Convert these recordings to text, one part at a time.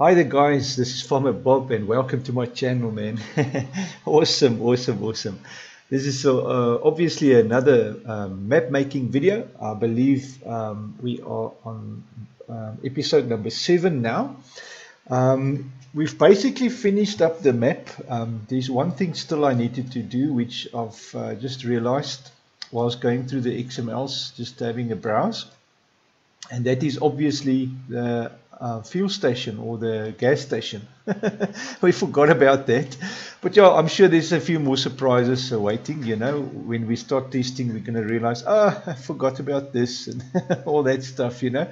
Hi there guys, this is Farmer Bob and welcome to my channel, man. Awesome. This is obviously another map making video. I believe we are on episode number 7 now. We've basically finished up the map. There's one thing still I needed to do, which I've just realized whilst going through the XMLs, just having a browse. And that is obviously the fuel station or the gas station. We forgot about that. But yeah, I'm sure there's a few more surprises waiting. You know, when we start testing, we're going to realize, I forgot about this and all that stuff, you know.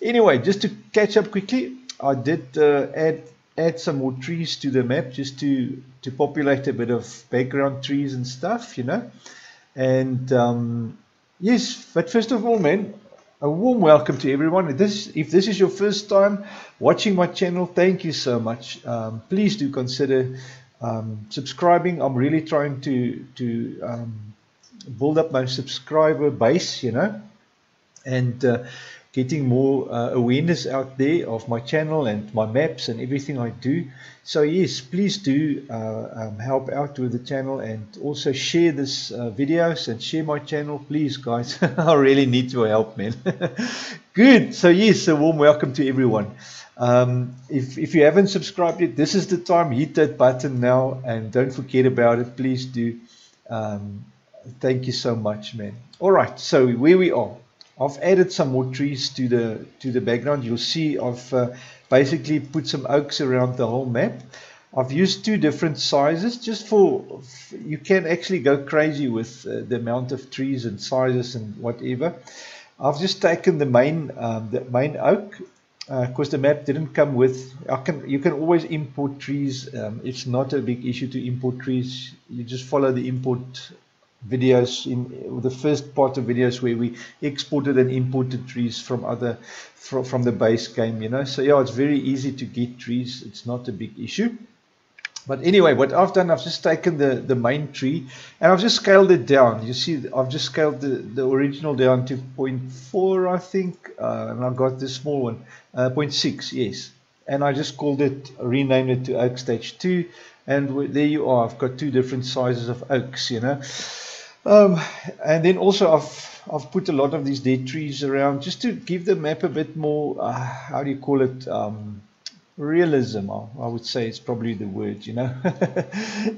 Anyway, just to catch up quickly, I did add some more trees to the map just to populate a bit of background trees and stuff, you know. And yes, but first of all, man, a warm welcome to everyone. If this is your first time watching my channel, thank you so much. Please do consider subscribing. I'm really trying to build up my subscriber base, you know, and getting more awareness out there of my channel and my maps and everything I do. So yes, please do help out with the channel and also share this videos and share my channel, please guys. I really need your help, man. Good. So yes, a warm welcome to everyone. If you haven't subscribed yet, this is the time. Hit that button now and don't forget about it, please do. Thank you so much, man. All right, so where we are, I've added some more trees to the background. You'll see I've basically put some oaks around the whole map. I've used 2 different sizes just for, you can actually go crazy with the amount of trees and sizes and whatever. I've just taken the main oak because the map didn't come with, you can always import trees. It's not a big issue to import trees. You just follow the import videos in the first part of videos where we exported and imported trees from from the base game, you know. So yeah, it's very easy to get trees. It's not a big issue. But anyway, what I've done, I've just taken the main tree and I've just scaled it down. You see, I've just scaled the original down to 0.4, I think, and I've got this small one, 0.6, yes. And I just renamed it to Oak Stage 2, and there you are. I've got 2 different sizes of oaks, you know. And then also I've put a lot of these dead trees around just to give the map a bit more, how do you call it, realism. I would say it's probably the word, you know.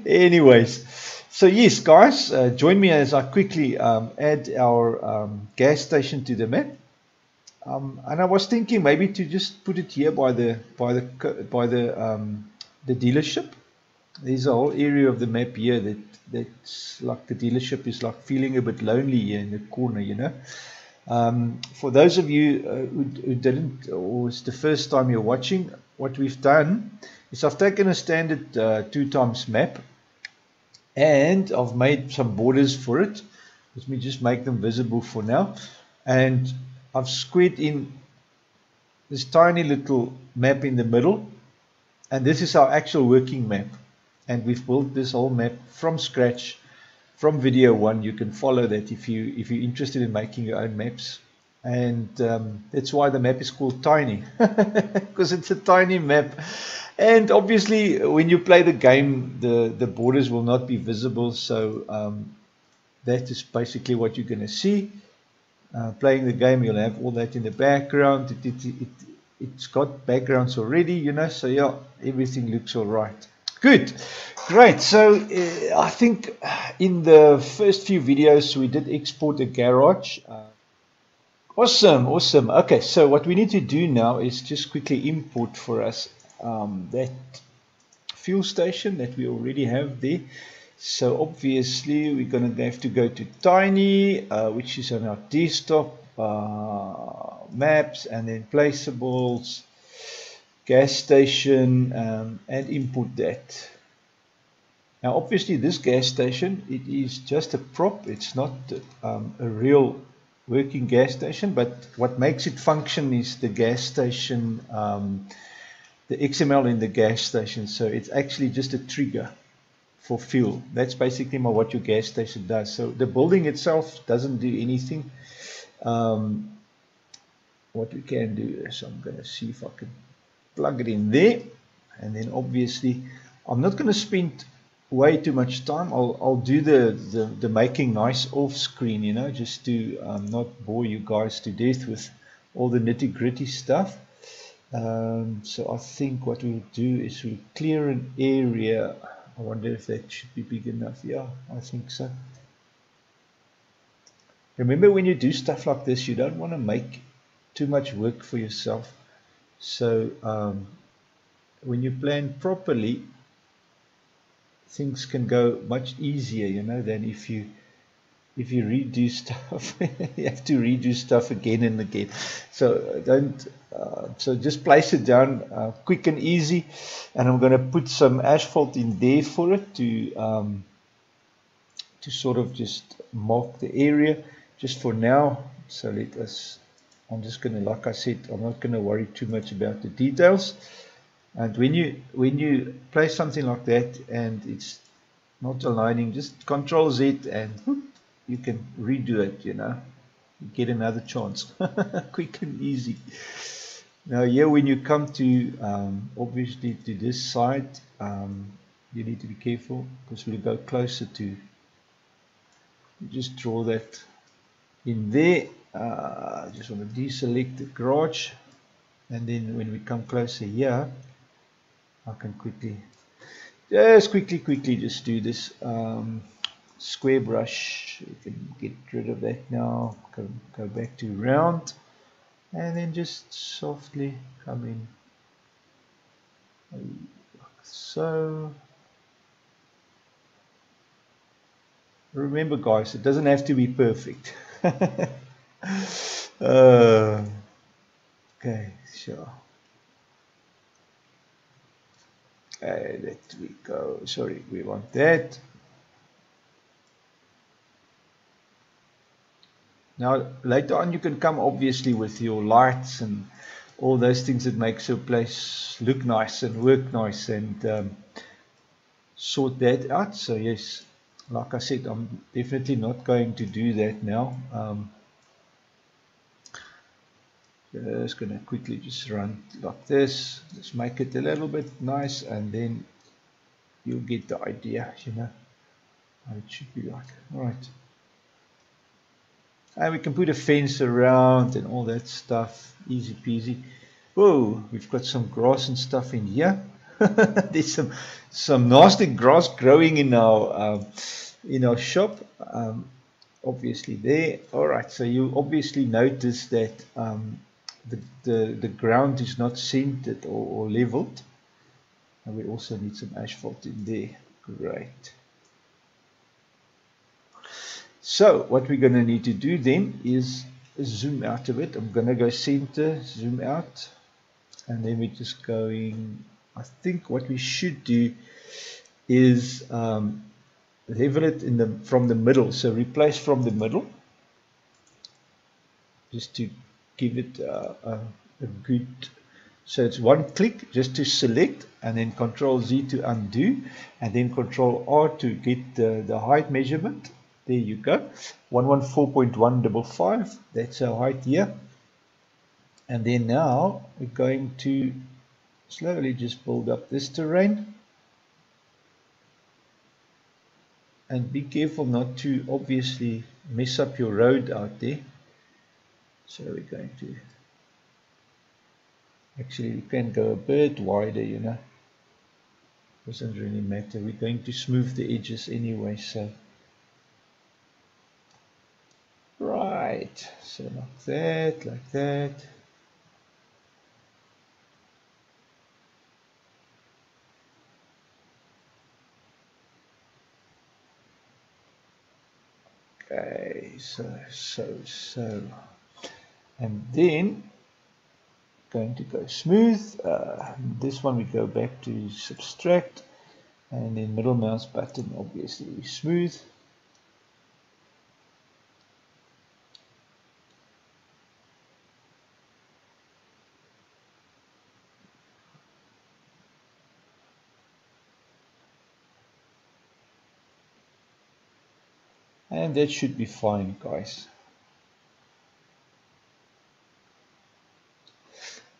Anyways, so yes guys, join me as I quickly add our gas station to the map. And I was thinking maybe to just put it here by the dealership. There's a whole area of the map here that's like the dealership is like feeling a bit lonely here in the corner, you know. For those of you who didn't, or it's the first time you're watching, what we've done is I've taken a standard 2x map and I've made some borders for it. Let me just make them visible for now. And I've squared in this tiny little map in the middle, and this is our actual working map. And we've built this whole map from scratch from video 1. You can follow that if you're interested in making your own maps. And that's why the map is called Tiny, because it's a tiny map. And obviously when you play the game, the borders will not be visible. So that is basically what you're going to see. Playing the game, you'll have all that in the background. It's got backgrounds already, you know. So yeah, everything looks all right. Good, great. So I think in the first few videos we did export a garage. Awesome. Okay, so what we need to do now is just quickly import for us that fuel station that we already have there. So obviously we're going to have to go to Tiny, which is on our desktop, maps, and then placeables, gas station, and import that. Now obviously this gas station, it is just a prop. It's not a real working gas station, but what makes it function is the gas station, the XML in the gas station. So it's actually just a trigger for fuel. That's basically what your gas station does. So the building itself doesn't do anything. What we can do is, I'm going to see if I can plug it in there, and then obviously I'm not going to spend way too much time. I'll do the making nice off screen, you know, just to not bore you guys to death with all the nitty gritty stuff. So I think what we'll do is we'll clear an area. I wonder if that should be big enough. Yeah, I think so. Remember, when you do stuff like this, you don't want to make too much work for yourself. So when you plan properly, things can go much easier, you know, than if you redo stuff. You have to redo stuff again and again. So don't. So just place it down quick and easy, and I'm going to put some asphalt in there for it to sort of just mark the area just for now. So let us. I'm just going to, like I said, I'm not going to worry too much about the details. And when you place something like that and it's not aligning, just Control Z and whoop, you can redo it, you know, you get another chance. Quick and easy. Now here, when you come to obviously to this side, you need to be careful because we'll go closer to, just draw that in there. I just want to deselect the garage, and then when we come closer here, I can quickly just do this square brush. You can get rid of that now. Go back to round, and then just softly come in like so. Remember, guys, it doesn't have to be perfect. Okay, sure. Let we go. Sorry, we want that. Now, later on, you can come obviously with your lights and all those things that makes your place look nice and work nice, and sort that out. So yes, like I said, I'm definitely not going to do that now. Just going to quickly just run like this. Just make it a little bit nice, and then you'll get the idea, you know, how it should be like. All right. And we can put a fence around and all that stuff. Easy peasy. Whoa, we've got some grass and stuff in here. There's some nasty grass growing in our shop. Obviously there. All right. So you obviously notice that the ground is not centered or leveled. And we also need some asphalt in there. Great. So what we're going to need to do then is zoom out a bit. I'm going to go center, zoom out, and then we're just going. I think what we should do is level it from the middle. So replace from the middle, just to give it a good. So it's one click just to select, and then Control Z to undo, and then Control R to get the height measurement. There you go, 114.155. That's our height here. And then now we're going to slowly just build up this terrain. And be careful not to obviously mess up your road out there. So we're going to, actually we can go a bit wider, you know. Doesn't really matter. We're going to smooth the edges anyway, so. Right, so like that, like that. Okay, so. And then, going to go smooth. This one we go back to subtract. And then middle mouse button, obviously smooth. And that should be fine, guys.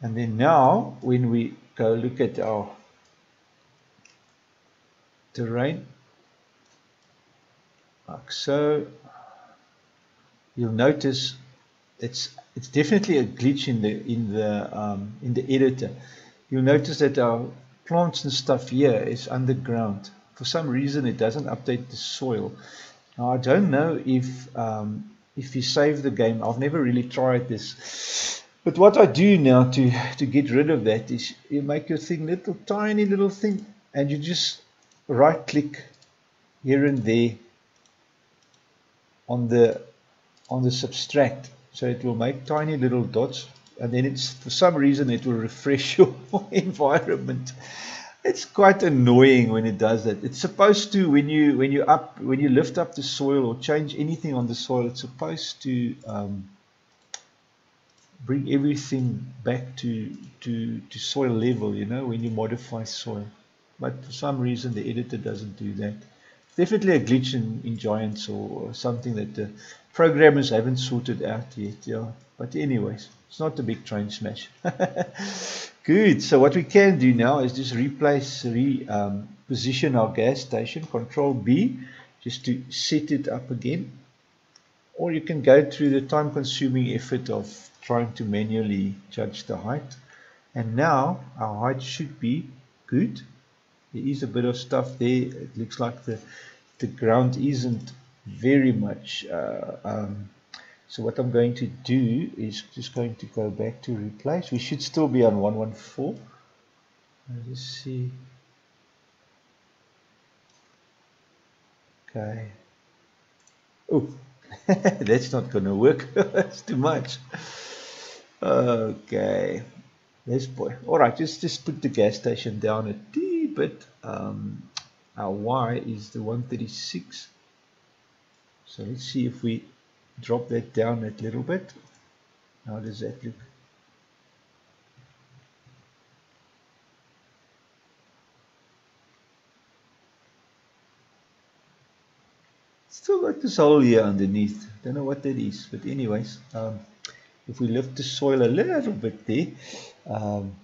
And then now, when we go look at our terrain, like so, you'll notice it's definitely a glitch in the editor. You'll notice that our plants and stuff here is underground. For some reason, it doesn't update the soil. Now, I don't know if you save the game. I've never really tried this. But what I do now to get rid of that is you make your thing little, tiny little thing, and you just right click here and there on the subtract. So it will make tiny little dots, and then it's, for some reason, it will refresh your environment. It's quite annoying when it does that. It's supposed to, when you lift up the soil or change anything on the soil, it's supposed to bring everything back to soil level, you know, when you modify soil. But for some reason the editor doesn't do that. Definitely a glitch in Giants or something that the programmers haven't sorted out yet. Yeah. But anyways, it's not a big train smash. Good. So what we can do now is just position our gas station. Control B, just to set it up again. Or you can go through the time-consuming effort of trying to manually judge the height. And now our height should be good. There is a bit of stuff there. It looks like the ground isn't very much. So what I'm going to do is just going to go back to replace. We should still be on 114. Let's see. Okay. Oh, that's not going to work. That's too much. Okay. This boy. All right, just put the gas station down a tee bit. Our Y is the 136. So let's see if we drop that down a little bit. How does that look? Still like this hole here underneath. Don't know what that is, but anyways, if we lift the soil a little bit there,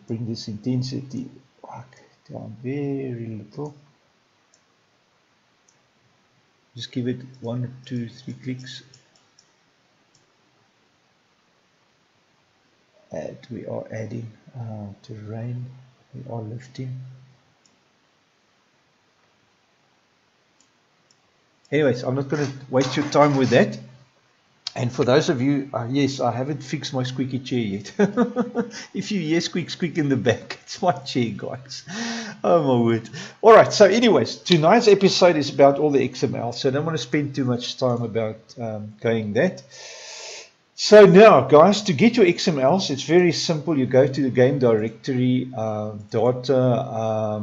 bring this intensity back down very little. Just give it 1, 2, 3 clicks. We are adding terrain. We are lifting. Anyways, I'm not going to waste your time with that. And for those of you, yes, I haven't fixed my squeaky chair yet. If you hear squeak, squeak in the back, it's my chair, guys. Oh my word. All right, so anyways, tonight's episode is about all the XML, so I don't want to spend too much time about going that. So now, guys, to get your XMLs, it's very simple. You go to the game directory, data,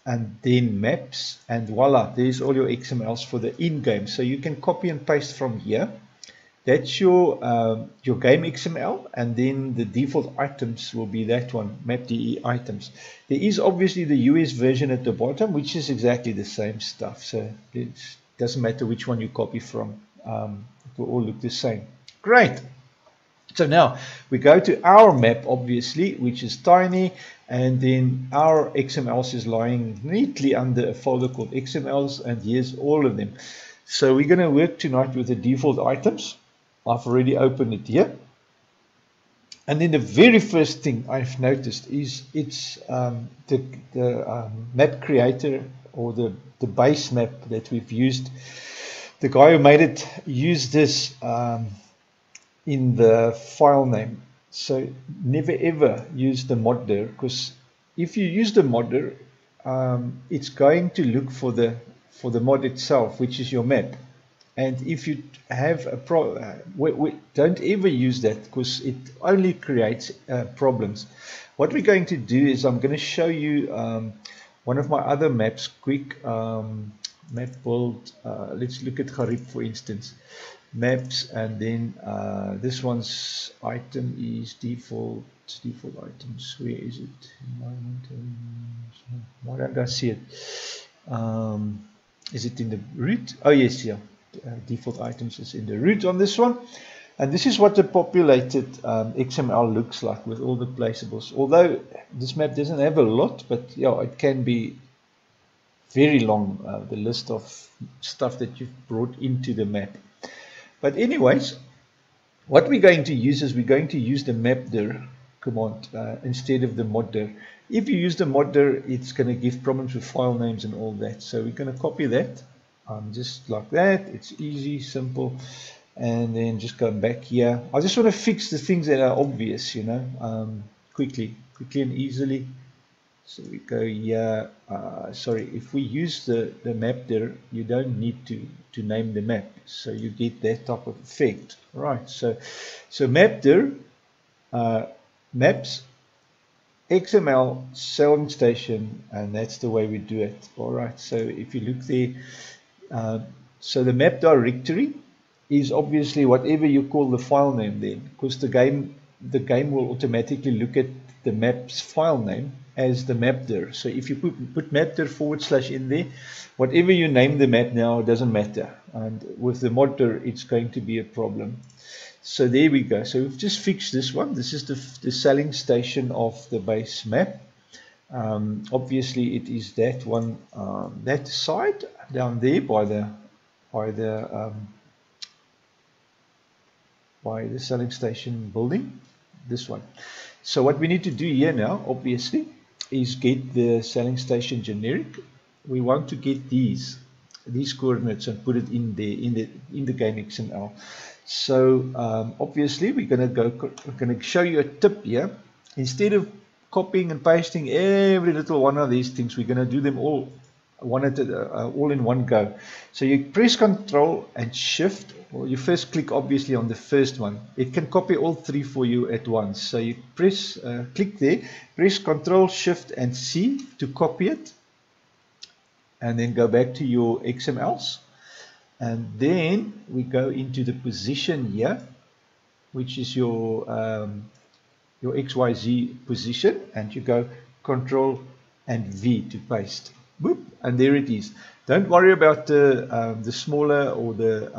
and then maps, and voila, there's all your XMLs for the in-game. So you can copy and paste from here. That's your game XML, and then the default items will be that one, map.de items. There is obviously the US version at the bottom, which is exactly the same stuff. So it doesn't matter which one you copy from. It will all look the same. Great. So now we go to our map, obviously, which is tiny, and then our XMLs is lying neatly under a folder called XMLs, and here's all of them. So we're going to work tonight with the default items. I've already opened it here. And then the very first thing I've noticed is it's the map creator, or the base map that we've used. The guy who made it used this in the file name. So never ever use the modder, because if you use the modder, it's going to look for the mod itself, which is your map. And if you have a don't ever use that, because it only creates problems. What we're going to do is I'm going to show you one of my other maps quick. Map build. Let's look at Garib, for instance. Maps, and then this one's item is default items. Where is it? Why don't I see it? Is it in the root? Oh yes, yeah. Default items is in the root on this one. And this is what the populated XML looks like with all the placeables. Although this map doesn't have a lot, but yeah, it can be very long, the list of stuff that you've brought into the map. But anyways, what we're going to use is we're going to use the mapdir command instead of the moddir. If you use the moddir, it's going to give problems with file names and all that. So we're going to copy that just like that. It's easy, simple. And then just go back here. I just want to fix the things that are obvious, you know, quickly and easily. So we go here. Sorry, if we use the map there, you don't need to name the map, so you get that type of effect. Right. So map there, maps XML selling station, and that's the way we do it. All right. So if you look there, so the map directory is obviously whatever you call the file name then, because the game will automatically look at the map's file name as the mapdir. So if you put mapdir / in there, whatever you name the map now, it doesn't matter. And with the moddir, it's going to be a problem. So there we go. So we've just fixed this one. This is the selling station of the base map. Obviously, it is that one, that side down there by the selling station building. This one. So what we need to do here now, obviously, is get the selling station generic. We want to get these coordinates and put it in there in the game XML. So obviously we're going to show you a tip here. Instead of copying and pasting every little one of these things, we're going to do them all all in one go. So you press Control and Shift. Well, you first click obviously on the first one. It can copy all three for you at once. So you press click there, press Control Shift and C to copy it, and then go back to your XMLs, and then we go into the position here, which is your XYZ position, and you go Control and V to paste. Boop, and there it is. Don't worry about the smaller or the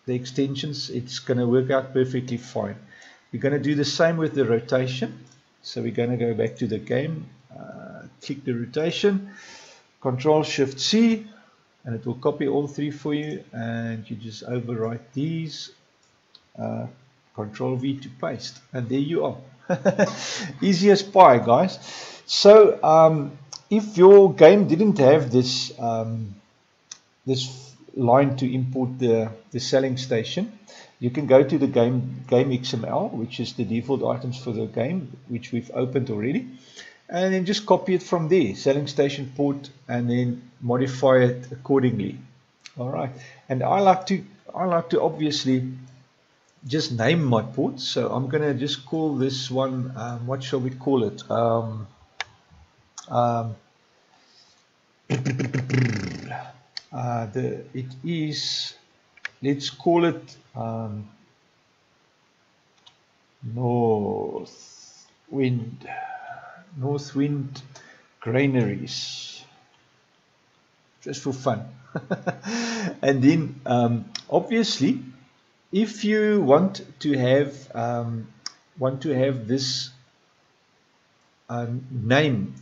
extensions. It's going to work out perfectly fine. We're going to do the same with the rotation. So we're going to go back to the game, click the rotation, Control Shift C, and it will copy all three for you, and you just overwrite these, Control V to paste, and there you are. Easy as pie, guys. So if your game didn't have this this line to import the selling station, you can go to the game XML, which is the default items for the game, which we've opened already, and then just copy it from there, selling station port, and then modify it accordingly. All right, and I like to obviously just name my port. So I'm going to just call this one, what shall we call it? It is, let's call it North Wind Granaries, just for fun. And then obviously, if you want to have this name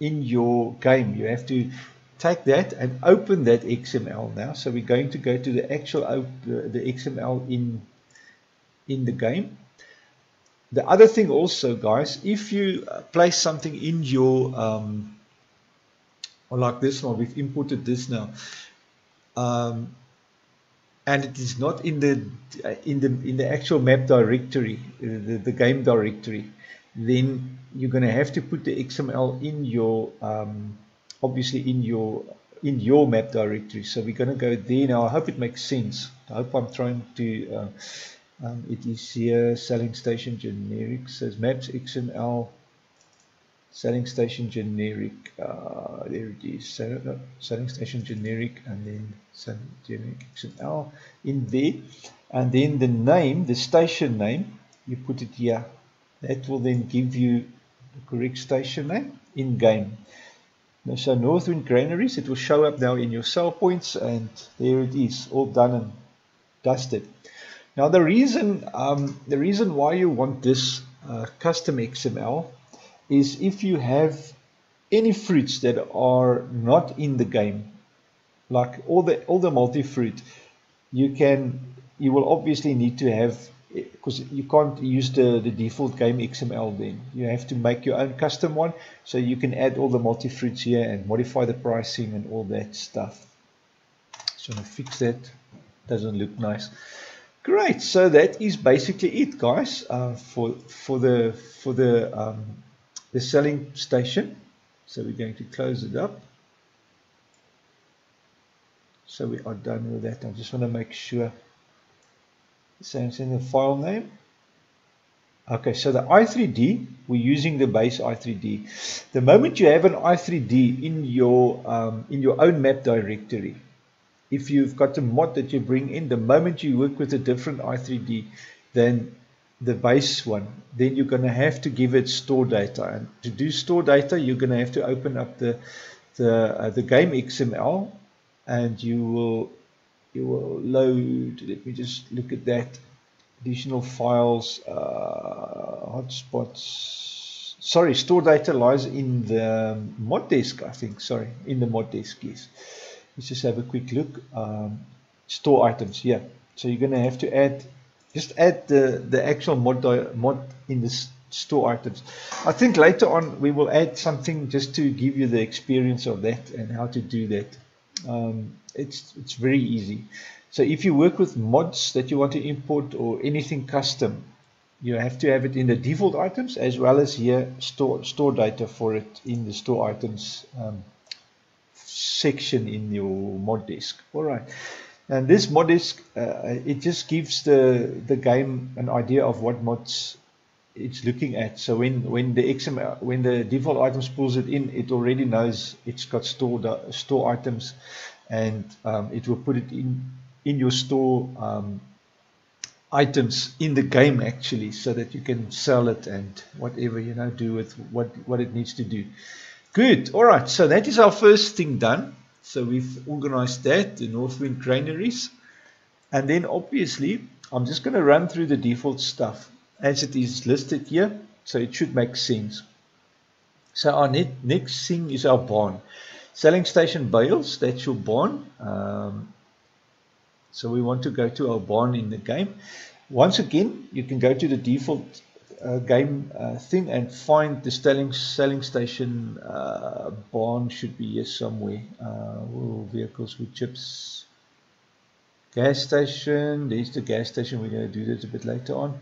in your game, you have to take that and open that XML now. So we're going to go to the actual the XML in the game. The other thing also, guys, if you place something in your or like this one, we've imported this now, and it is not in the actual map directory, the game directory, then you're going to have to put the XML in your obviously in your map directory. So we're going to go there now. I hope it makes sense. I hope I'm trying to it is here, selling station generic, says maps XML selling station generic, there it is, selling station generic, and then selling generic XML in there, and then the name, the station name, you put it here. That will then give you the correct station name in game. Now, so Northwind Granaries, it will show up now in your sell points, and there it is, all done and dusted. Now the reason why you want this custom XML is if you have any fruits that are not in the game, like all the multi-fruit, you will obviously need to have, because you can't use the default game XML then. You have to make your own custom one, so you can add all the multi-fruits here and modify the pricing and all that stuff. So I'm going to fix that. Doesn't look nice. Great, so that is basically it, guys, for the selling station. So we're going to close it up. So we are done with that. I just want to make sure. So it's in the file name. Okay, so the i3D, we're using the base i3D. The moment you have an i3D in your own map directory, if you've got a mod that you bring in, the moment you work with a different i3D than the base one, then you're going to have to give it store data. And to do store data, you're going to have to open up the game XML, and you will load. Let me just look at that. Additional files, hotspots. Sorry, store data lies in the mod desk, I think. Sorry, in the mod desk, yes. Let's just have a quick look. Store items, yeah. So you're going to have to add the actual mod in the store items. I think later on we will add something just to give you the experience of that and how to do that. It's very easy. So if you work with mods that you want to import or anything custom, you have to have it in the default items, as well as here store data for it in the store items section in your mod disk. All right, and this mod disk it just gives the game an idea of what mods it's looking at. So when the default items pulls it in, it already knows it's got store items, and it will put it in your store items in the game actually, so that you can sell it and whatever, do with what it needs to do. Good. All right, so that is our first thing done. So we've organized that, the Northwind granaries, and then obviously I'm just going to run through the default stuff as it is listed here, so it should make sense. So our next thing is our barn. Selling station bales, that's your barn. So we want to go to our barn in the game. Once again, you can go to the default game thing and find the selling station barn. Should be here somewhere. Vehicles with chips. Gas station. There's the gas station. We're going to do that a bit later on.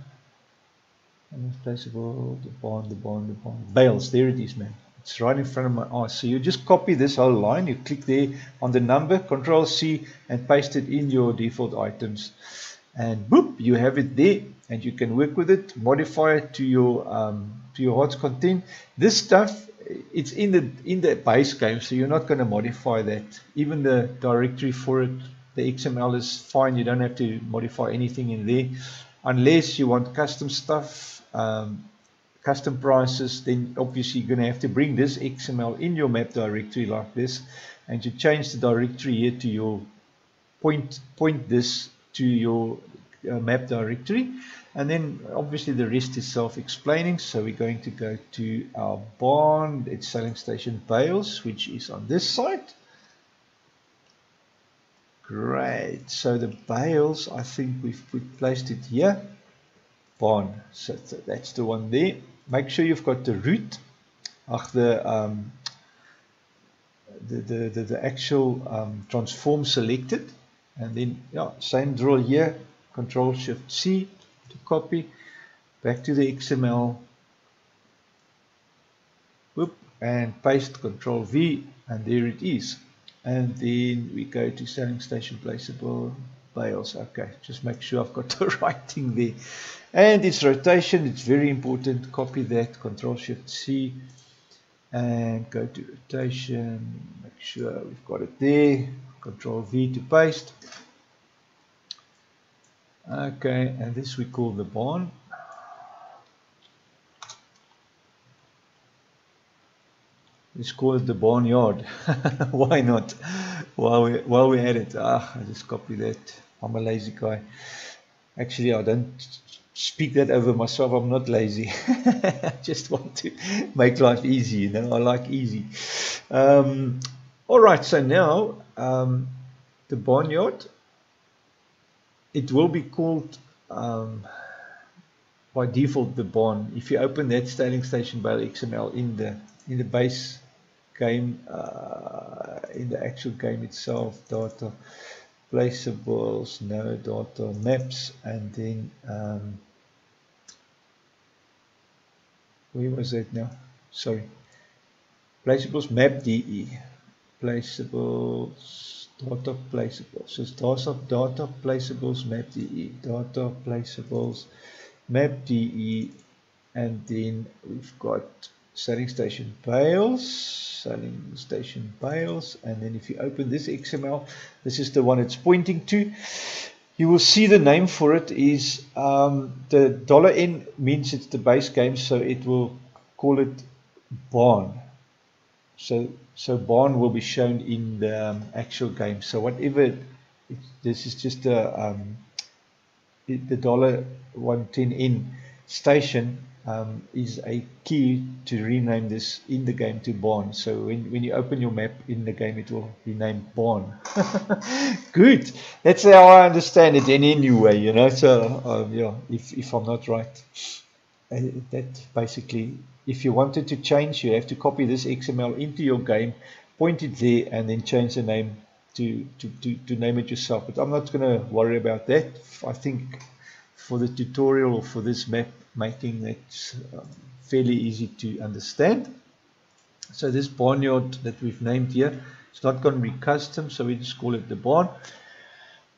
Placeable, the barn. Bales, there it is, man. It's right in front of my eyes. So you just copy this whole line. You click there on the number, Control C, and paste it in your default items. And boop, you have it there, and you can work with it, modify it to your HOTS content. This stuff, it's in the base game, so you're not going to modify that. Even the directory for it, the XML is fine. You don't have to modify anything in there, unless you want custom stuff. Custom prices, then obviously you're going to have to bring this XML in your map directory like this, and to change the directory here to your point this to your map directory, and then obviously the rest is self-explaining. So we're going to go to our barn. It's selling station bales, which is on this side. Great. So the bales, I think we've placed it here. Barn, so that's the one there. Make sure you've got the root, the actual transform selected, and then same drill here. Control Shift C to copy back to the XML. Whoop, and paste. Control V, and there it is. And then we go to selling station placeable bales. Okay, just make sure I've got the right thing there. And its rotation, it's very important. Copy that, Control Shift C, and go to rotation. Make sure we've got it there. Control V to paste. Okay, and this we call the barn. Let's call it the barnyard. Why not? While we're at it. I just copy that. I'm a lazy guy. Actually, I don't speak that over myself. I'm not lazy. I just want to make life easy, you know. I like easy. All right, so now the barnyard, it will be called by default the barn. If you open that sailing station bale XML in the base game, in the actual game itself, data, placeables, no data, maps, and then where was that now? Sorry, placeables map DE, placeables data placeables. So it's data placeables map DE, data placeables map DE, and then we've got sailing station bales, and then if you open this XML, this is the one it's pointing to. You will see the name for it is the $N means it's the base game, so it will call it barn. So barn will be shown in the actual game. So whatever, this is just the $110N station is a key to rename this in the game to barn. So when you open your map in the game, it will be named barn. Good. That's how I understand it in any way, you know. So yeah, if I'm not right, that basically, if you wanted to change, you have to copy this XML into your game, point it there, and then change the name to name it yourself. But I'm not going to worry about that. I think for the tutorial or for this map making, that's fairly easy to understand. So this barnyard that we've named here, it's not going to be custom, so we just call it the barn.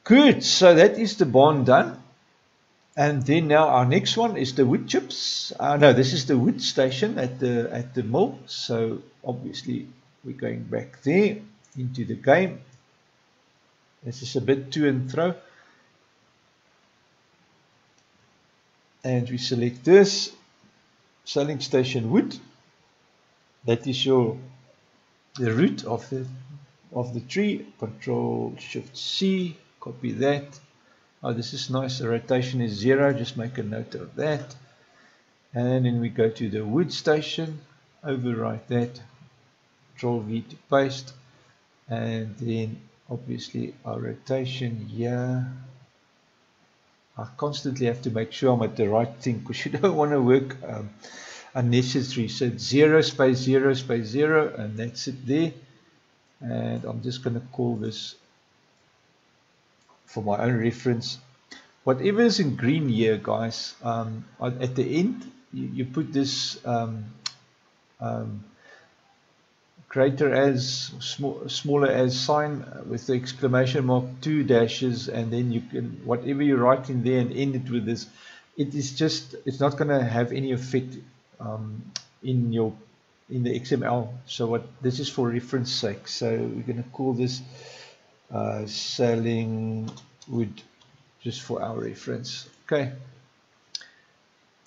Good. So that is the barn done. And then now our next one is the wood chips. No, this is the wood station at the mill. So obviously we're going back there into the game. This is a bit to and fro. And we select this sailing station wood. That is the root of the tree. Control Shift C, copy that. Oh, this is nice. The rotation is 0. Just make a note of that. And then we go to the wood station, overwrite that, Control V to paste, and then obviously our rotation here. I constantly have to make sure I'm at the right thing because you don't want to work unnecessary. So it's 0 space 0 space 0, and that's it there. And I'm just going to call this for my own reference. Whatever is in green here, guys, at the end, you put this greater as, smaller as sign with the exclamation mark, 2 dashes, and then you can, whatever you write in there and end it with this, it's not going to have any effect in the XML. So this is for reference sake. So we're going to call this sailing wood, just for our reference. Okay.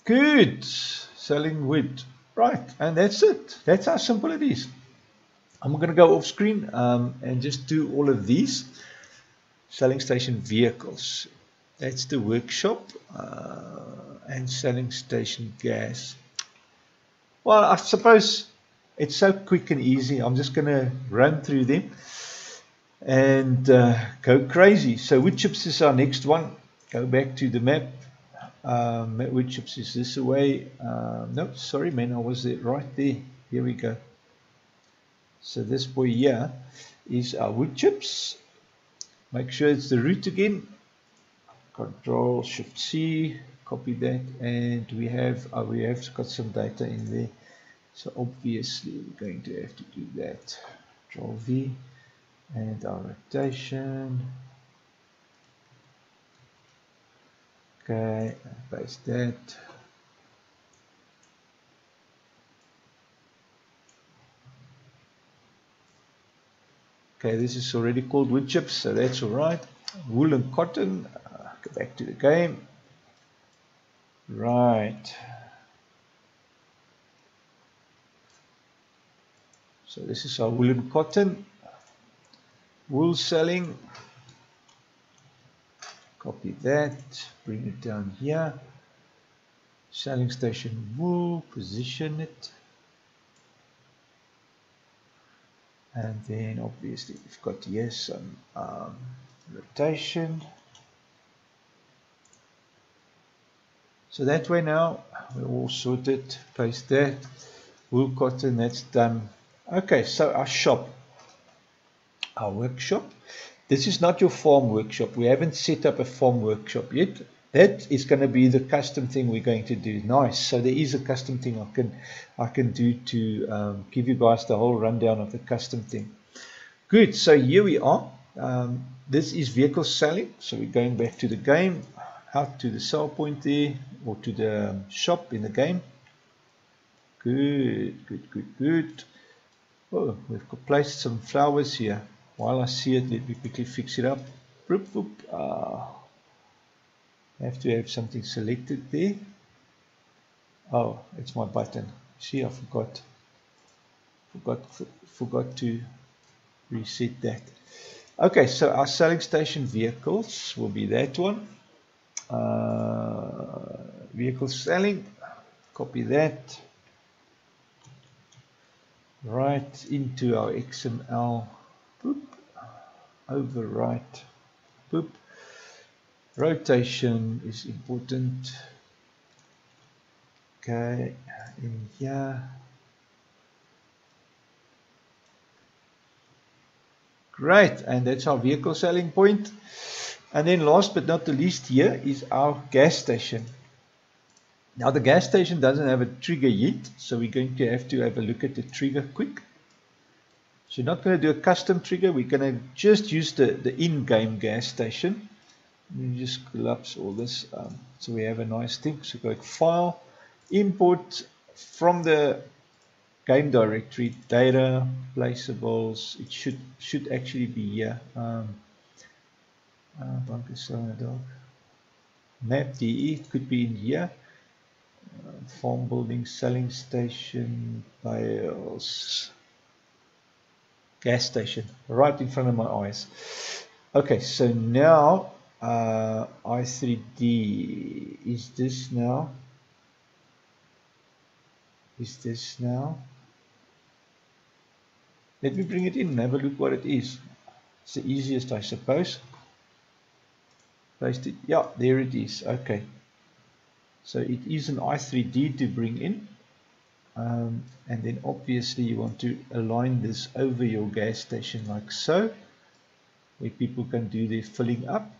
Good. Sailing wood. Right. And that's it. That's how simple it is. I'm going to go off screen and just do all of these. Sailing station vehicles. That's the workshop. And sailing station gas. Well, I suppose it's so quick and easy. I'm just going to run through them and go crazy. So wood chips is our next one. Go back to the map. Wood chips is this away. No, sorry man, I was there, right there. Here we go. So this boy here is our wood chips. Make sure it's the root again. Control Shift C, copy that, and we have got some data in there. So obviously we're going to have to do that. Control V and our rotation. Okay, paste that. Okay, this is already called wood chips, so that's all right. Wool and cotton. Go back to the game. Right. So this is our wool and cotton. Wool selling. Copy that, bring it down here. Selling station wool, position it. And then obviously we've got here some rotation. So that way now we're all sorted. Paste that. Wool cotton, that's done. Okay, so our shop, our workshop. This is not your farm workshop. We haven't set up a farm workshop yet. That is going to be the custom thing we're going to do. Nice. So there is a custom thing I can do to give you guys the whole rundown of the custom thing. Good. So here we are. This is vehicle selling. So we're going back to the game, out to the sell point there, or to the shop in the game. Good, good, good, good. Oh, we've placed some flowers here. While I see it, let me quickly fix it up. Boop, boop. I have to have something selected there. Oh, it's my button. See, I forgot to reset that. Okay, so our selling station vehicles will be that one. Vehicle selling. Copy that. Right into our XML. Boop. Overwrite. Boop. Rotation is important. Okay, in here. Great, and that's our vehicle selling point. And then last but not the least, here is our gas station. Now the gas station doesn't have a trigger yet, so we're going to have a look at the trigger quick. So we're not going to do a custom trigger, we're going to just use the in-game gas station. Let me just collapse all this so we have a nice thing. So go file, import from the game directory, data, placeables. It should actually be here. Map.de could be in here. Farm building, selling station, bales, gas station, right in front of my eyes. Okay, so now i3D is this now? Let me bring it in and have a look what it is. It's the easiest, I suppose. Paste it. Yeah, there it is. Okay. So it is an i3D to bring in. And then obviously you want to align this over your gas station like so, where people can do their filling up.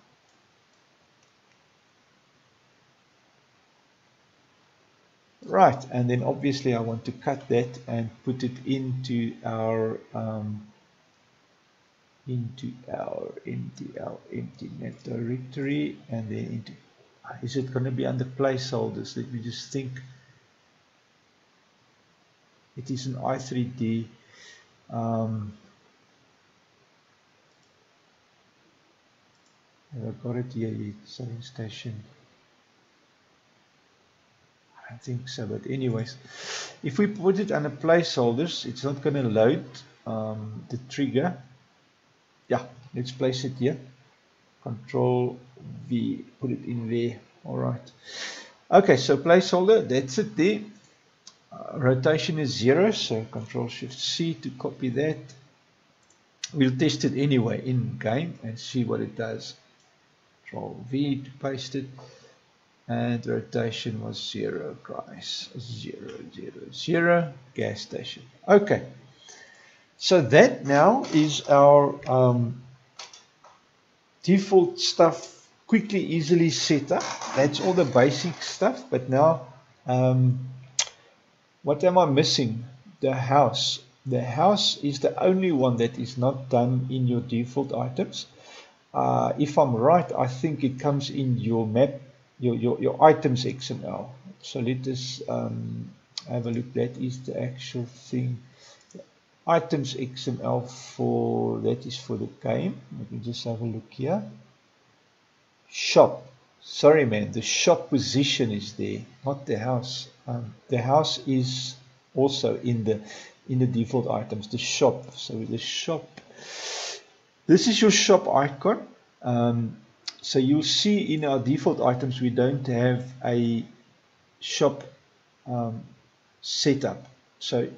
Right, and then obviously I want to cut that and put it into our empty net directory, and then into, is it going to be under placeholders? Let me just think. It is an i3D. Have I got it here? Selling station. I don't think so, but anyways, if we put it under placeholders, it's not going to load the trigger. Yeah, let's place it here. Control V, put it in there. All right. Okay, so placeholder, that's it there. Rotation is 0, so Control Shift C to copy that. We'll test it anyway in game and see what it does. Control V to paste it. And rotation was 0, guys. 0, 0, 0. Gas station. Okay. So that now is our default stuff, quickly, easily set up. That's all the basic stuff. But now, what am I missing? The house. The house is the only one that is not done in your default items. If I'm right, I think it comes in your map. Your items XML. So let us have a look. That is the actual thing. Items XML that is for the game. Let me just have a look here. Shop. Sorry, man. The shop position is there, not the house. The house is also in the default items. The shop. So the shop. This is your shop icon. So you'll see in our default items we don't have a shop setup. So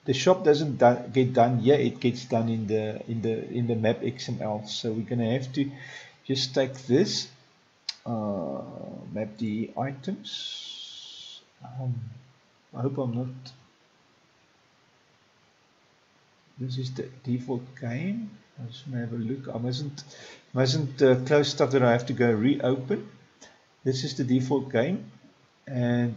the shop doesn't get done here; it gets done in the map XML. So we're going to have to just take this map the items. I hope I'm not. This is the default game. I just want to have a look. I mustn't close stuff that I have to go reopen. This is the default game, and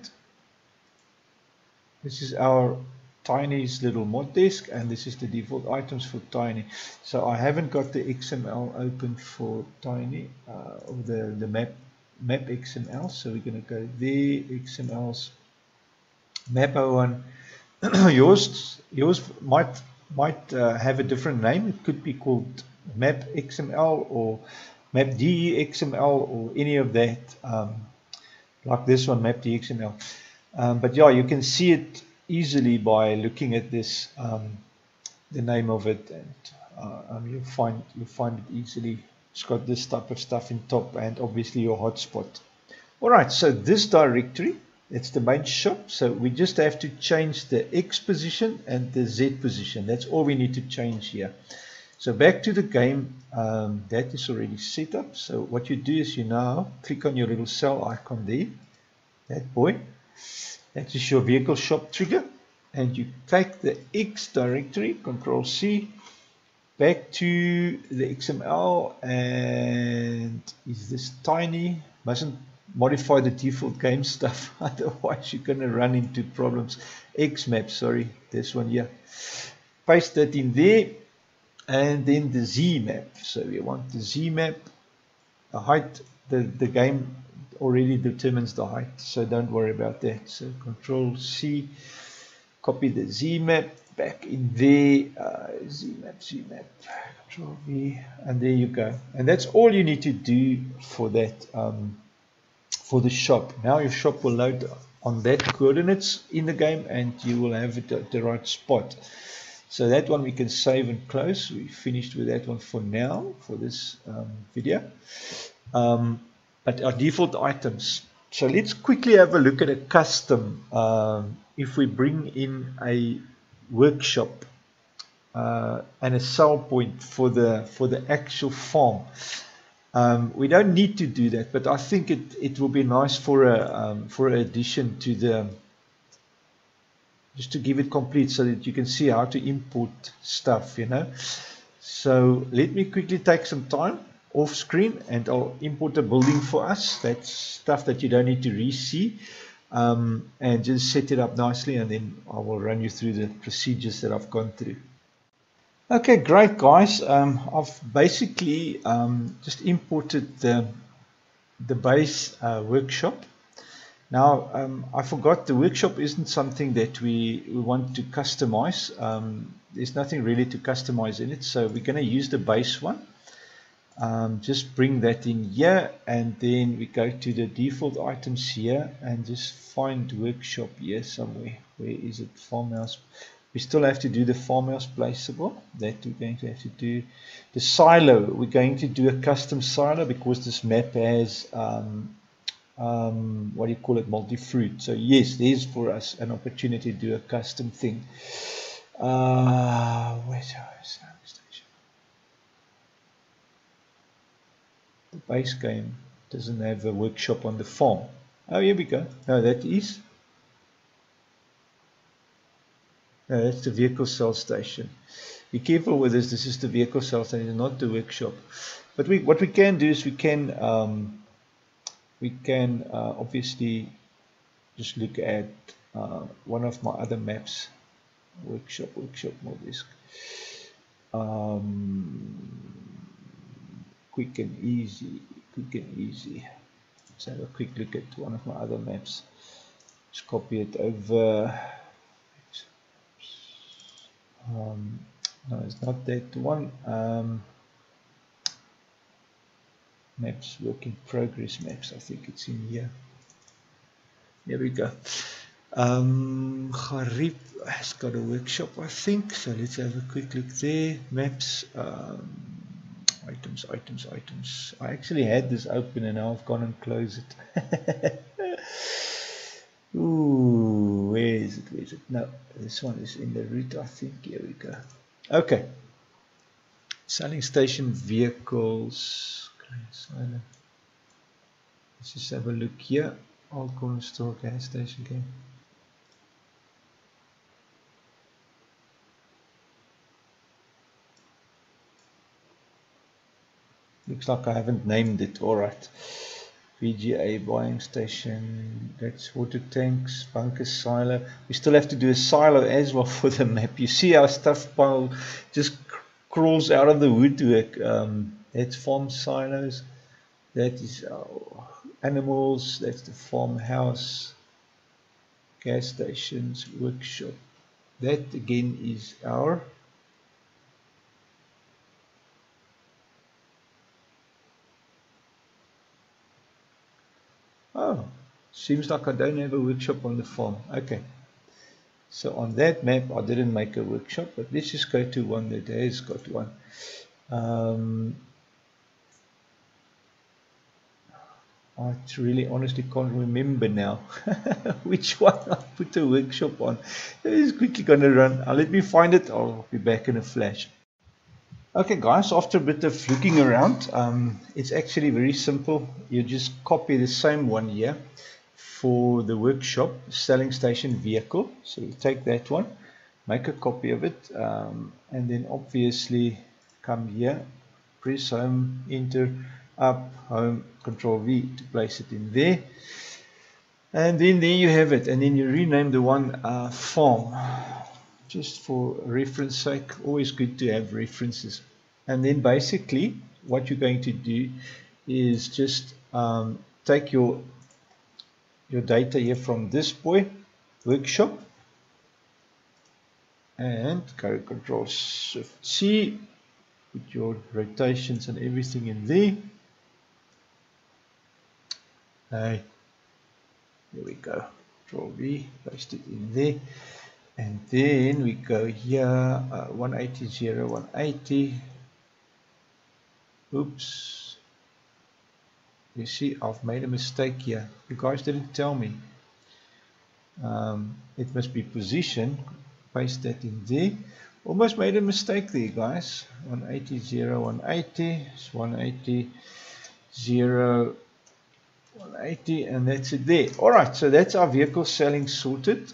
this is our Tiny's little mod desk, and this is the default items for Tiny. So I haven't got the XML open for Tiny, or the map XML. So we're going to go there, XMLs, map 01. yours might have a different name. It could be called map XML or map DE-XML or any of that, like this one, map DE-XML. But yeah, you can see it easily by looking at this, the name of it, and you'll find it easily. It's got this type of stuff in top, and obviously your hotspot. All right, so this directory, it's the main shop. So we just have to change the X position and the Z position. That's all we need to change here. So back to the game, that is already set up. So what you do is you now click on your little cell icon there, that boy. That is your vehicle shop trigger. And you take the X directory, Control C, back to the XML, and is this Tiny? Mustn't modify the default game stuff, otherwise you're going to run into problems. Xmap, sorry, this one here. Paste that in there, and then the Z map. So we want the Z map, the height. The game already determines the height, so don't worry about that. So Control C, copy the Z map back in there, Z map, Control V, and there you go. And that's all you need to do for that, for the shop. Now your shop will load on that coordinates in the game, and you will have it at the right spot. So that one we can save and close. We finished with that one for now, for this video. But our default items. So let's quickly have a look at a custom. If we bring in a workshop and a sell point for the actual farm. We don't need to do that, but I think it will be nice for an addition to the, just to give it complete so that you can see how to import stuff, you know. So let me quickly take some time off screen and I'll import a building for us. That's stuff that you don't need to re-see, and just set it up nicely, and then I will run you through the procedures that I've gone through. Okay, great guys. I've basically just imported the base workshop. Now I forgot the workshop isn't something that we want to customize. There's nothing really to customize in it, so we're going to use the base one. Just bring that in here, and then we go to the default items here and just find workshop here somewhere. Where is it? Farmhouse. We still have to do the farmhouse placeable. That we're going to have to do. The silo, we're going to do a custom silo because this map has what do you call it, multi-fruit. So yes, there's for us an opportunity to do a custom thing. Where's our station? The base game doesn't have a workshop on the farm. Oh, here we go. No, that is. No, that's the vehicle sell station. Be careful with this. This is the vehicle sell station, not the workshop. But what we can do is we can obviously just look at one of my other maps. Workshop more disk. Quick and easy. Let's have a quick look at one of my other maps. Just copy it over. No, it's not that one. Maps, work in progress maps. I think it's in here. There we go. Harib has got a workshop, I think. So let's have a quick look there. Maps. Items, items, items. I actually had this open and now I've gone and closed it. Ooh, where is it? Where is it? No, this one is in the root, I think. Here we go. Okay. Selling station vehicles. Let's just have a look here. All corner store, gas station game. Looks like I haven't named it. Alright. VGA buying station. That's water tanks, bunker silo. We still have to do a silo as well for the map. You see our stuff pile just crawls out of the woodwork. That's farm silos. That is our animals. That's the farmhouse. Gas stations, workshop. That again is our seems like I don't have a workshop on the farm. Okay. So on that map, I didn't make a workshop, but let's just go to one that has got one. I really honestly can't remember now which one I put the workshop on. It's quickly going to run. Let me find it. I'll be back in a flash. Okay guys, after a bit of looking around, it's actually very simple. You just copy the same one here for the workshop, selling station vehicle. So you take that one, make a copy of it, and then obviously come here, press home, enter, up, home, control V to place it in there. And then there you have it. And then you rename the one farm. Just for reference sake, always good to have references. And then basically what you're going to do is just take your data here from this boy, workshop, and go Control Shift C, put your rotations and everything in there. Hey, there we go. Control V, paste it in there. And then we go here, 180, 0, 180. Oops. You see, I've made a mistake here. You guys didn't tell me. It must be position. Paste that in there. Almost made a mistake there, guys. 180, 0, 180. It's 180, 0, 180. And that's it there. Alright, so that's our vehicle selling sorted.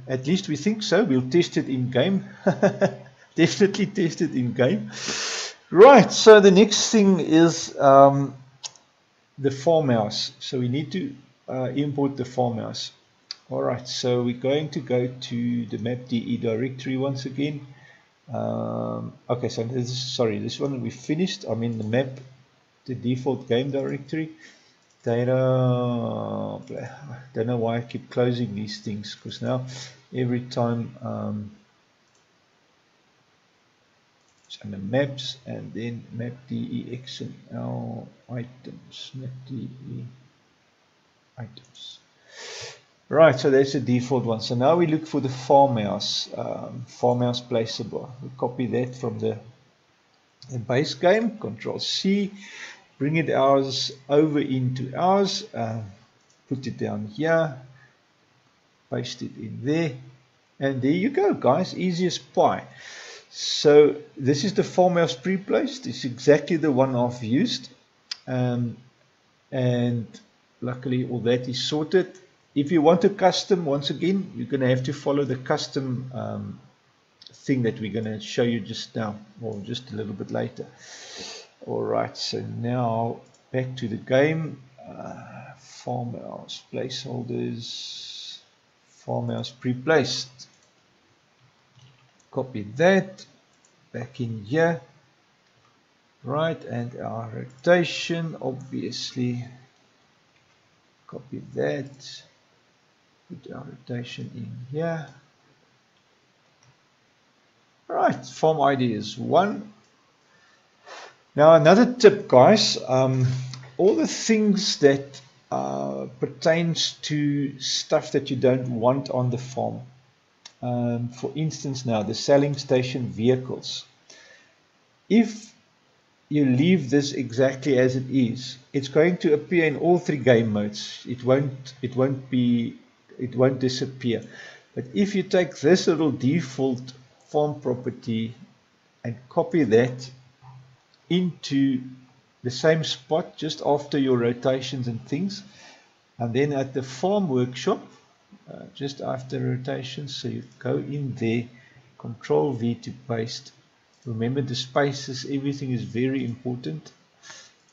At least we think so. We'll test it in game. Definitely test it in game. Right, so the next thing is the farmhouse. So we need to import the farmhouse. Alright, so we're going to go to the map.de directory once again. Okay, so this one we finished. I'm in the map, the default game directory. Data, I don't know why I keep closing these things, because now every time it's under maps and then map.de XML items, map.de items. Right, so that's the default one. So now we look for the farmhouse, farmhouse placeable. We copy that from the base game, Control C. Bring it ours over into ours, put it down here, paste it in there, and there you go, guys, easy as pie. So this is the farmhouse pre-placed. It's exactly the one I've used, and luckily all that is sorted. If you want a custom, once again, you're going to have to follow the custom thing that we're going to show you just now, or just a little bit later. Alright, so now back to the game. Farmhouse placeholders, farmhouse pre-placed. Copy that back in here. Right, and our rotation, obviously, copy that. Put our rotation in here. Right, farm ID is 1. Now another tip, guys, all the things that pertains to stuff that you don't want on the farm. For instance, now the selling station vehicles. If you leave this exactly as it is, it's going to appear in all three game modes. It won't disappear. But if you take this little default farm property and copy that into the same spot just after your rotations and things, and then at the farm workshop, just after rotations, so you go in there, Control V to paste. Remember the spaces, everything is very important.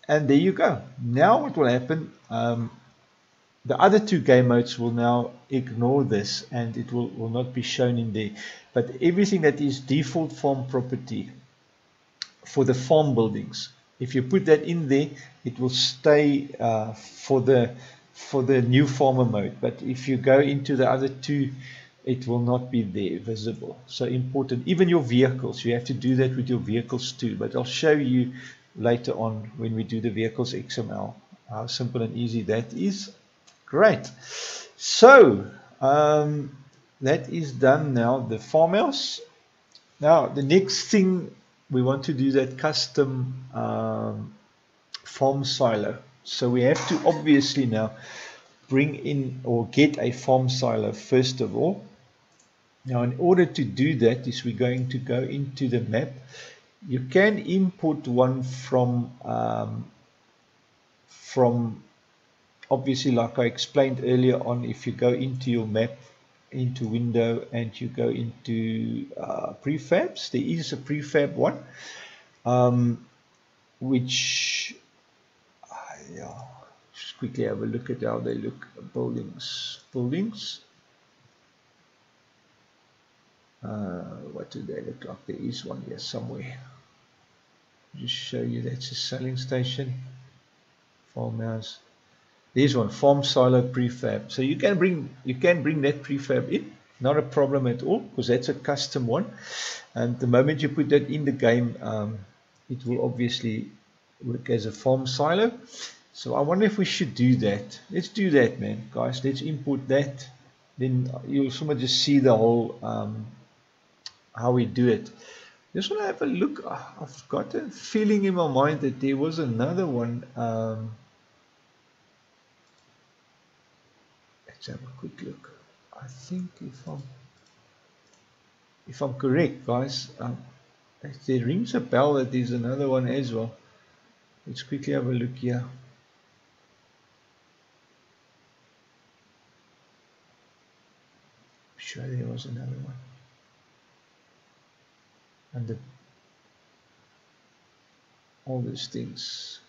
And there you go. Now what will happen, the other two game modes will now ignore this and it will not be shown in there. But everything that is default farm property for the farm buildings, if you put that in there, it will stay for the new farmer mode. But if you go into the other two, it will not be there visible. So important. Even your vehicles, you have to do that with your vehicles too. But I'll show you later on when we do the vehicles XML how simple and easy that is. Great. So that is done now, the farmhouse. Now the next thing, we want to do that custom farm silo. So we have to obviously now bring in or get a farm silo first of all. Now in order to do that is we're going to go into the map. You can import one from obviously, like I explained earlier on, if you go into your map, into window, and you go into prefabs, there is a prefab one, which yeah, just quickly have a look at how they look. Buildings. What do they look like? There is one here somewhere. Just show you, that's a selling station. Farmhouse. There's one, farm silo prefab. So you can bring that prefab in, not a problem at all, because that's a custom one. And the moment you put that in the game, it will obviously work as a farm silo. So I wonder if we should do that. Let's do that, man, guys. Let's import that. Then you'll somewhat just see the whole how we do it. Just want to have a look. I've got a feeling in my mind that there was another one. Let's have a quick look. I think if I'm correct, guys, there rings a bell that there's another one as well. Let's quickly have a look here. I'm sure there was another one. And all these things.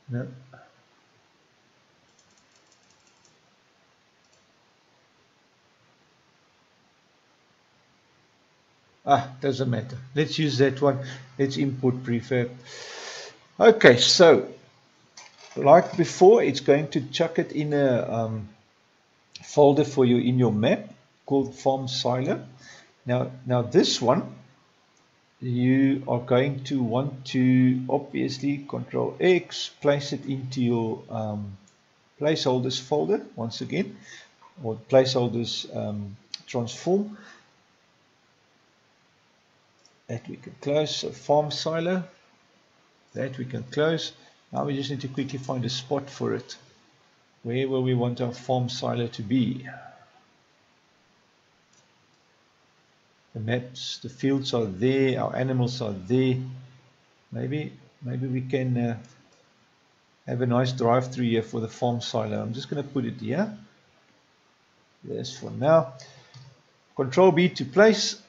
No. Doesn't matter. Let's use that one. Let's import prefab. Okay, so like before, it's going to chuck it in a folder for you in your map called farm silo. Now this one, you are going to want to obviously Control X, place it into your placeholders folder once again, or placeholders transform. That we can close. So farm silo, that we can close. Now we just need to quickly find a spot for it. Where will we want our farm silo to be? The maps, the fields are there, our animals are there. Maybe we can have a nice drive-through here for the farm silo. I'm just going to put it here. Yes, for now. Control B to place.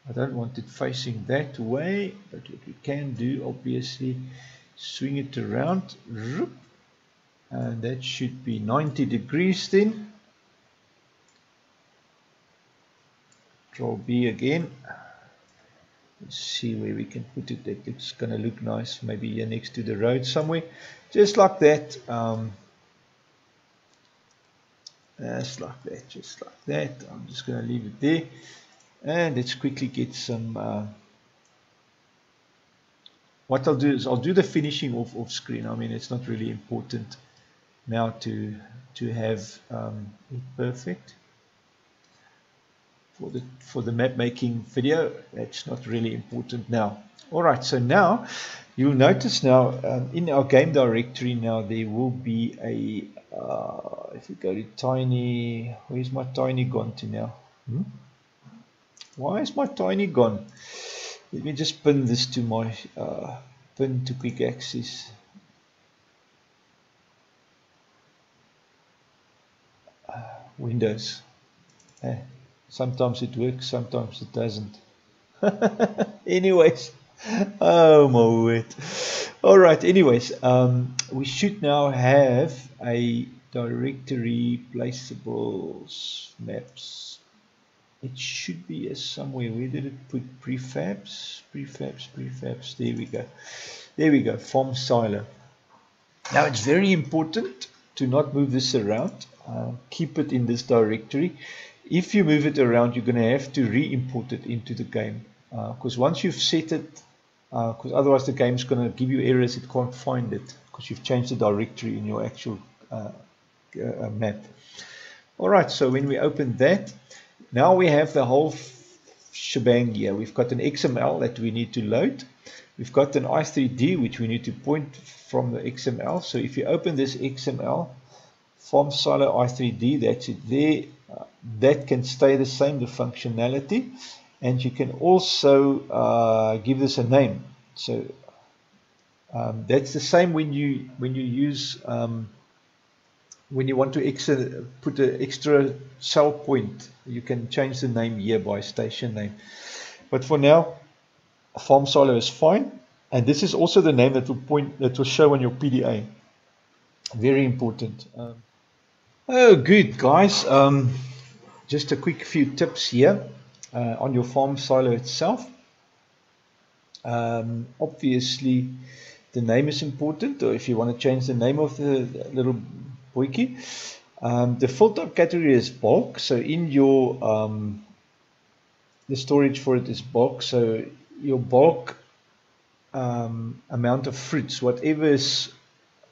I don't want it facing that way, but what we can do, obviously, swing it around, and that should be 90 degrees then. Control B again. Let's see where we can put it. That it's going to look nice, maybe here next to the road somewhere, just like that. Just like that. I'm just going to leave it there. And let's quickly get some, what I'll do is I'll do the finishing off screen. I mean, it's not really important. now to have it perfect for the map making video. That's not really important now. All right, so now you'll notice now in our game directory now there will be a if you go to tiny, where's my tiny gone to now? Why is my tiny gone? Let me just pin this to my pin to quick access. Windows. Sometimes it works, sometimes it doesn't. Anyways, oh my word. All right, anyways, we should now have a directory placeables maps. It should be somewhere. Where did it put prefabs? Prefabs. There we go. There we go. Form silo. Now it's very important to not move this around. Keep it in this directory. If you move it around, you're going to have to re-import it into the game. Because once you've set it, because otherwise the game's going to give you errors, it can't find it because you've changed the directory in your actual map. Alright, so when we open that, now we have the whole shebang here. We've got an XML that we need to load. We've got an i3D which we need to point from the XML. So if you open this XML, form silo i3D, that's it there. That can stay the same, the functionality, and you can also give this a name. So that's the same when you use when you want to put an extra cell point, you can change the name here by station name. But for now, form silo is fine, and this is also the name that will show on your PDA. Very important. Oh, good guys. Just a quick few tips here on your farm silo itself. Obviously, the name is important, or if you want to change the name of the little boykie. The fill type category is bulk, so in your the storage for it is bulk, so your bulk amount of fruits, whatever is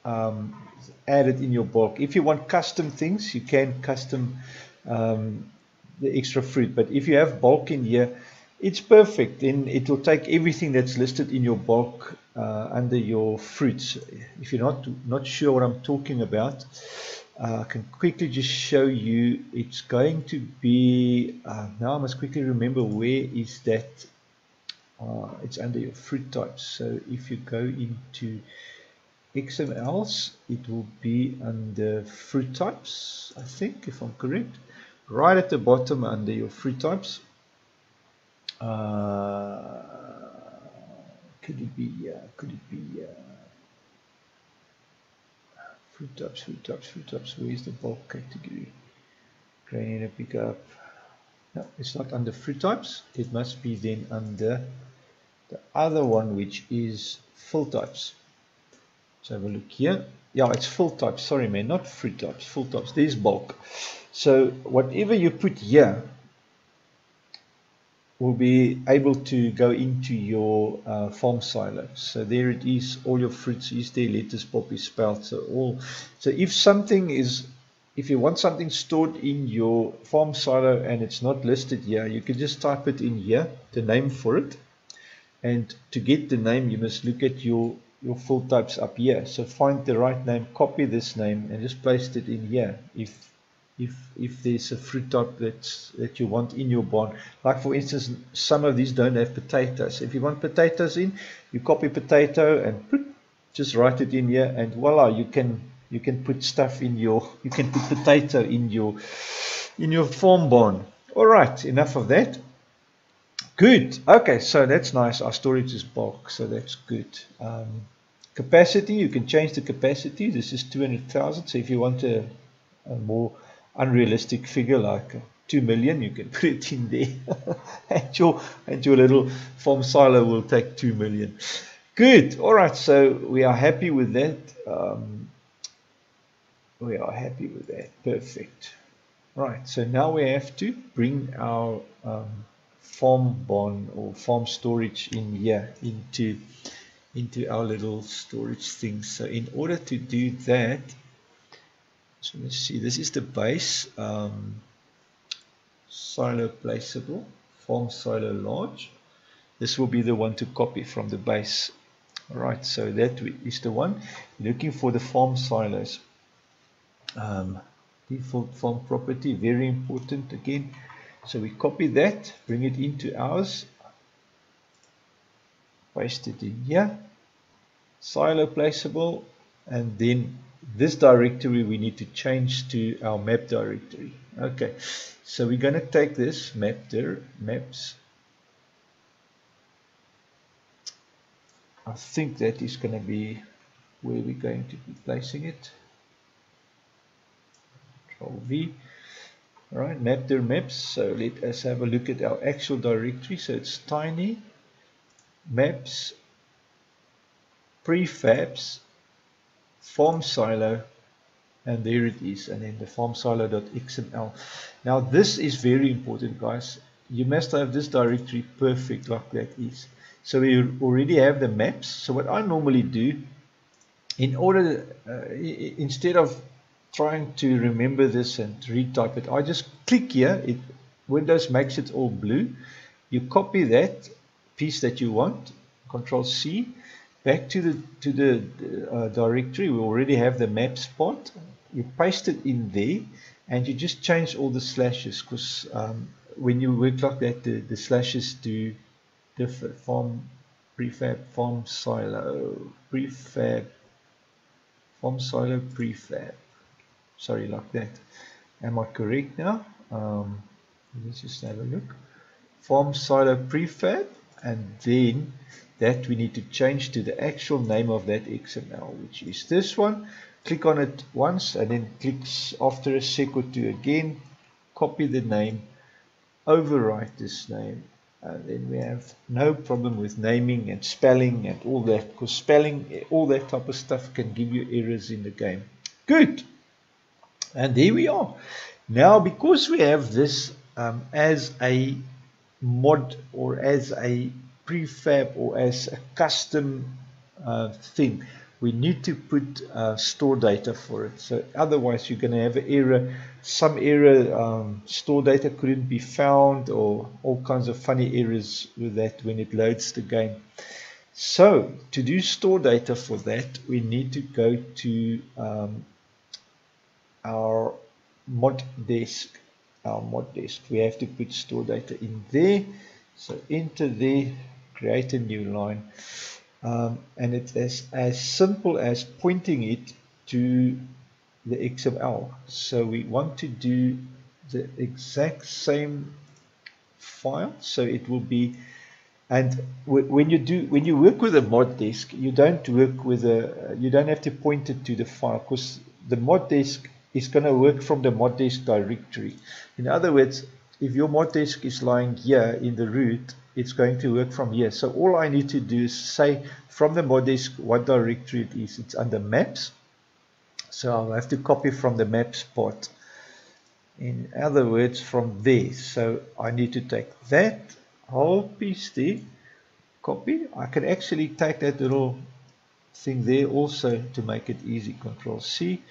added in your bulk. If you want custom things, you can custom the extra fruit, but if you have bulk in here, it's perfect. Then it will take everything that's listed in your bulk under your fruits. If you're not sure what I'm talking about, I can quickly just show you. It's going to be now I must quickly remember where is that. It's under your fruit types. So if you go into XMLs, it will be under fruit types, I think, if I'm correct. Right at the bottom under your fruit types. Could it be fruit types, where is the bulk category? Granular pickup. No, it's not under fruit types. It must be then under the other one, which is fill types. So have a look here. Yeah, it's fill types. Sorry, man, not fruit types. Fill types. There's bulk. So whatever you put here will be able to go into your farm silo. So there it is. All your fruits is there. Lettuce, poppy, spelt. So if you want something stored in your farm silo and it's not listed here, you can just type it in here, the name for it. And to get the name, you must look at your fill types up here. So find the right name, copy this name, and just paste it in here. If there's a fruit type that you want in your barn, like for instance, some of these don't have potatoes. If you want potatoes in, you copy potato and just write it in here, and voila, you can put stuff in your, you can put potato in your farm barn. All right, enough of that. Good. Okay, so that's nice. Our storage is bulk, so that's good. Capacity, you can change the capacity. This is 200,000. So if you want a more unrealistic figure like 2 million, you can put it in there. and your little farm silo will take 2 million. Good. All right, so we are happy with that. Perfect. Right, so now we have to bring our farm barn or farm storage in here into our little storage thing. So in order to do that, So let's see, this is the base, silo placeable, form silo large. This will be the one to copy from the base. Alright, so that is the one. Looking for the form silos. Default form property, very important again. So we copy that, bring it into ours, paste it in here, silo placeable, and then this directory we need to change to our map directory. Okay, so we're going to take this maps. I think that is going to be where we're going to be placing it. Control V. Alright, maps. So let us have a look at our actual directory. So it's tiny maps prefabs form silo, and there it is, and then the form silo.xml. Now this is very important, guys. You must have this directory perfect like that is. So we already have the maps. So what I normally do, in order instead of trying to remember this and retype it, I just click here. Windows makes it all blue. You copy that piece that you want, Control C, back to the directory. We already have the maps part. You paste it in there, and you just change all the slashes, because when you work like that, the slashes do differ. Form prefab, form silo prefab, form silo prefab. Sorry, like that. Am I correct now? Let's just have a look. Form silo prefab, and then that we need to change to the actual name of that XML, which is this one. Click on it once, and then click after a sec or two again, copy the name, overwrite this name, and then we have no problem with naming and spelling and all that, because spelling, all that type of stuff can give you errors in the game. Good. And there we are. Now, because we have this as a mod, or as a prefab, or as a custom thing, we need to put store data for it. So otherwise you're going to have an error, some error, store data couldn't be found, or all kinds of funny errors with that when it loads the game. So to do store data for that, we need to go to our mod desk. We have to put store data in there. So enter there, create a new line, and it's as simple as pointing it to the XML. So we want to do the exact same file, so it will be. And when you work with a mod desk, you don't work with you don't have to point it to the file, because the mod desk is going to work from the mod desk directory. In other words, if your mod desk is lying here in the root, it's going to work from here. So all I need to do is say from the mod desk what directory it is. It's under maps. So I'll have to copy from the maps part. In other words, from there. So I need to take that whole piece there, copy. I can actually take that little thing there also to make it easy. Control C.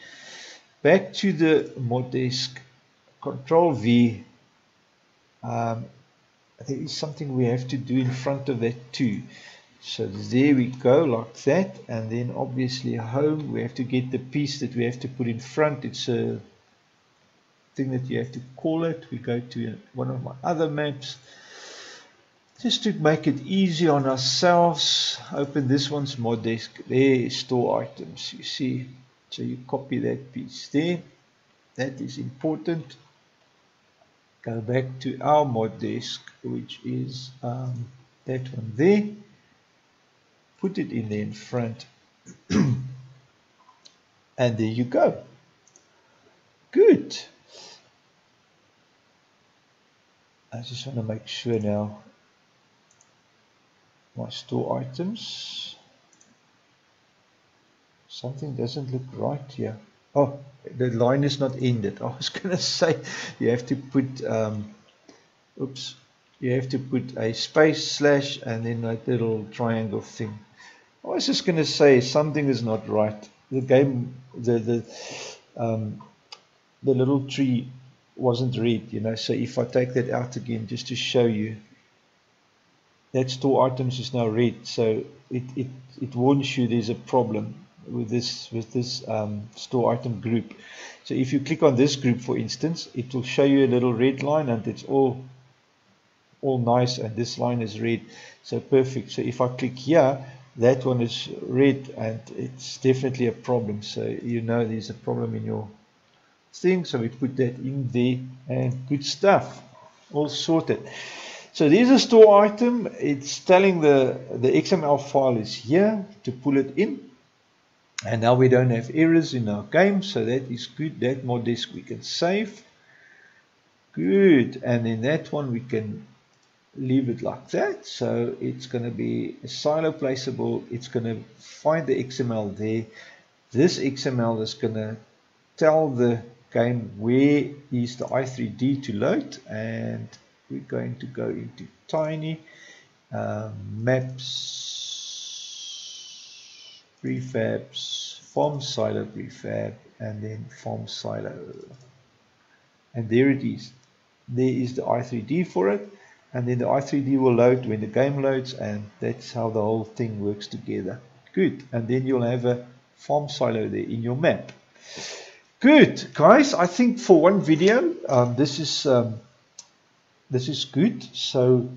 Back to the mod desk, Control V. There is something we have to do in front of that too. So there we go, like that. And then obviously home, we have to get the piece that we have to put in front. It's a thing that you have to call it. We go to one of my other maps. Just to make it easy on ourselves, open this one's mod desk. There, store items, you see. So you copy that piece there. That is important. Go back to our mod desk, which is that one there. Put it in there in front. And there you go. Good. I just want to make sure now. My store items. Something doesn't look right here. Oh, the line is not ended. I was going to say you have to put, oops, you have to put a space slash and then a little triangle thing. I was just going to say something is not right. The game, the little tree wasn't red, you know. So if I take that out again just to show you, that store items is now red, so it warns you there's a problem with this store item group. So if you click on this group, for instance, it will show you a little red line, and it's all nice, and this line is red, so perfect. So if I click here, that one is red, and it's definitely a problem. So you know there's a problem in your thing, so we put that in there, and good stuff, all sorted. So there's a store item. It's telling the XML file is here to pull it in, and now we don't have errors in our game, so that is good. That mod disk we can save, good. And then that one we can leave it like that. So it's going to be silo placeable. It's going to find the XML there. This XML is going to tell the game where is the i3D to load, and we're going to go into tiny maps, prefabs, form silo prefab, and then form silo, and there it is. There is the i3D for it, and then the i3D will load when the game loads, and that's how the whole thing works together. Good. And then you'll have a form silo there in your map. Good, guys. I think for one video, this is good. So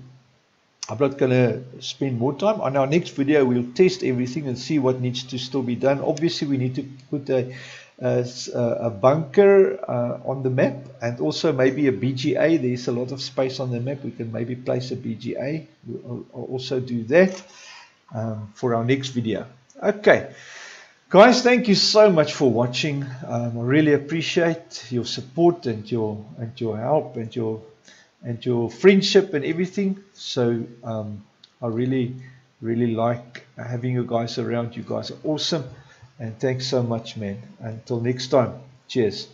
I'm not going to spend more time. On our next video, we'll test everything and see what needs to still be done. Obviously, we need to put a bunker on the map, and also maybe a BGA. There's a lot of space on the map. We can maybe place a BGA. We'll also do that for our next video. Okay. Guys, thank you so much for watching. I really appreciate your support and your help and your friendship and everything. So I really like having you guys around. You guys are awesome, and thanks so much, man. Until next time, cheers.